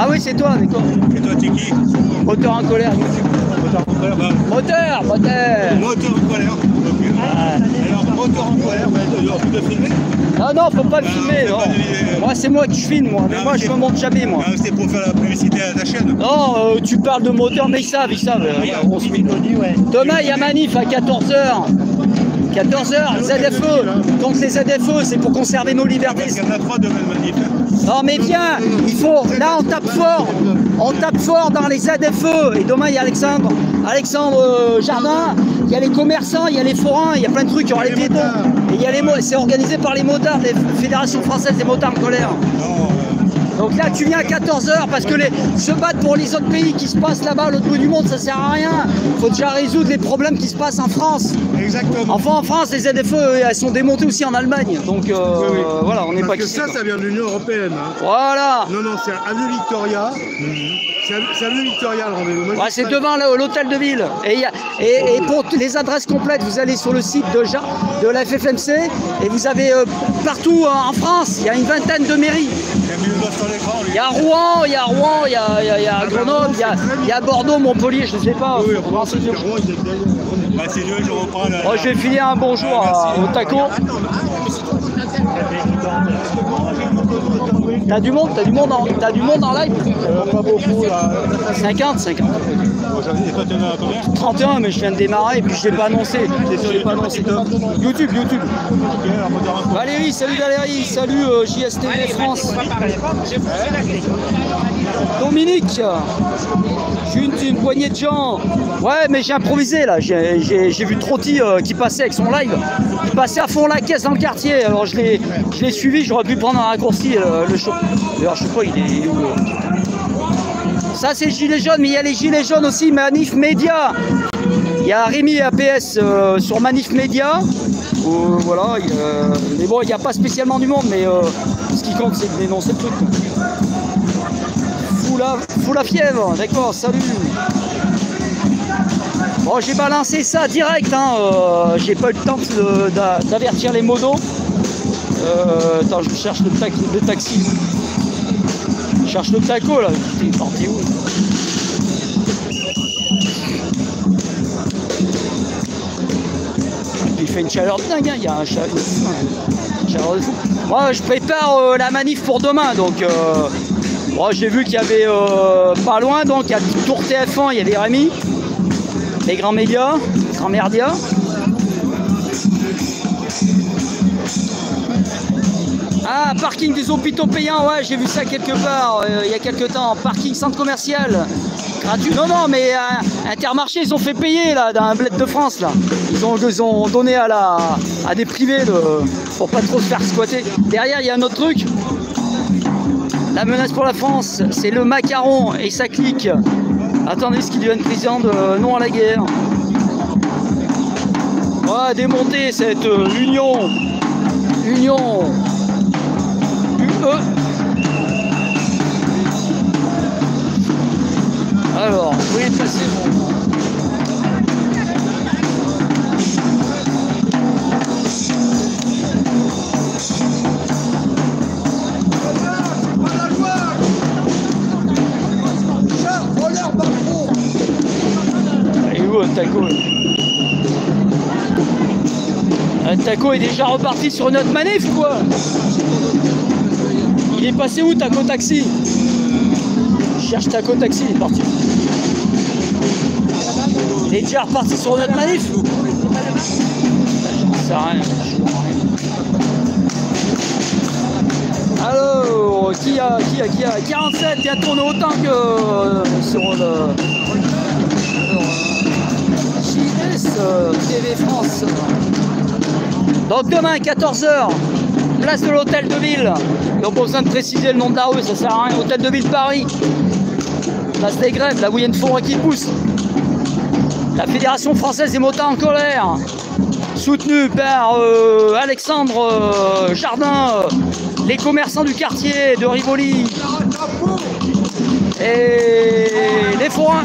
Ah oui, c'est toi, d'accord. Et toi, t'es qui? Moteur en colère. Moteur en colère, bah. Moteur. Moteur en colère. Okay. Alors, moteur en colère, bah, on peut te filmer? Non, faut pas me filmer. Non. Moi, c'est moi qui filme, moi. Mais moi, je me monte jamais, moi. C'est pour faire la publicité à ta chaîne. Non, tu parles de moteur, mais ils savent. On se met. Demain, il y a manif à 14h. 14h, ZFE. Donc les ZFE, c'est pour conserver nos libertés. Parce qu'il y en a 3 demain de manif. Non mais viens, il faut. Là on tape fort. On tape fort dans les ZFE. Et demain il y a Alexandre Jardin, il y a les commerçants, il y a les forains, il y a plein de trucs, il y aura les piétons. Et il y a les c'est organisé par les motards, les fédérations françaises des motards en colère. Donc là tu viens à 14h parce que se battre pour les autres pays qui se passent là-bas à l'autre bout du monde, ça sert à rien. Il faut déjà résoudre les problèmes qui se passent en France. Exactement. Enfin en France, les ZFE, elles sont démontées aussi en Allemagne. Donc oui. Voilà, on n'est pas quittés. Parce que ça vient de l'Union Européenne. Hein. Voilà. Non, c'est avenue Victoria. C'est avenue Victoria le rendez-vous. Ouais, c'est devant l'hôtel de ville. Et pour les adresses complètes, vous allez sur le site de la FFMC et vous avez partout en France, il y a une vingtaine de mairies. Il y a Rouen, il y a Grenoble, il y a Bordeaux, Montpellier, je ne sais pas. Oui, je reprends là. Je vais filer un bonjour au taco. T'as du monde en live? Pas beaucoup là. 50. Et toi, t'en as combien? 31, mais je viens de démarrer et puis je l'ai pas annoncé. YouTube. Valérie, salut Valérie, salut JSTV France. Dominique, j'ai une poignée de gens. Ouais, mais j'ai improvisé là. J'ai vu Trotti qui passait avec son live. Il passait à fond la caisse dans le quartier. Alors je l'ai suivi, j'aurais pu prendre un raccourci le show. D'ailleurs, je sais pas, il est où. Ça, c'est Gilets jaunes, mais il y a les Gilets jaunes aussi, Manif Média. Il y a Rémi APS sur Manif Média. Voilà, mais bon, il n'y a pas spécialement du monde, mais ce qui compte, c'est de dénoncer le truc. Fous la fièvre, d'accord, salut. Bon, j'ai balancé ça direct, hein, j'ai pas eu le temps d'avertir les modos. Attends, je cherche le taxi. Je cherche le taco là. T'es parti où? Il fait une chaleur de dingue, hein. Il y a une chaleur de fou. Moi, je prépare la manif pour demain, donc j'ai vu qu'il y avait pas loin, donc il y a Tour TF1, il y avait Rémi, les grands médias, grands merdias. Ah, parking des hôpitaux payants, ouais, j'ai vu ça quelque part il y a quelques temps. Parking centre commercial, gratuit. Non, mais Intermarché, ils ont fait payer là, dans un bled de France là. Ils ont donné à des privés pour pas trop se faire squatter. Derrière, il y a un autre truc. La menace pour la France, c'est le macaron et ça clique. Attendez ce qu'il devienne président de non à la guerre. Ouais, démonter cette union. Alors, où est passé Et où un taco? Un taco est déjà reparti sur notre manif ou quoi? Il est passé où Taco Taxi? Je cherche Taco Taxi, il est parti. Il est déjà reparti sur notre manif? J'en sais rien. Alors, qui a 47 qui a tourné autant que sur le JS TV France. Donc demain à 14h, place de l'hôtel de ville. Donc pas besoin de préciser le nom de la rue, ça sert à rien. Hôtel de ville Paris. Place des grèves, là où il y a une forêt qui pousse. La Fédération française des motards en colère, soutenue par Alexandre Jardin, les commerçants du quartier de Rivoli et les forains.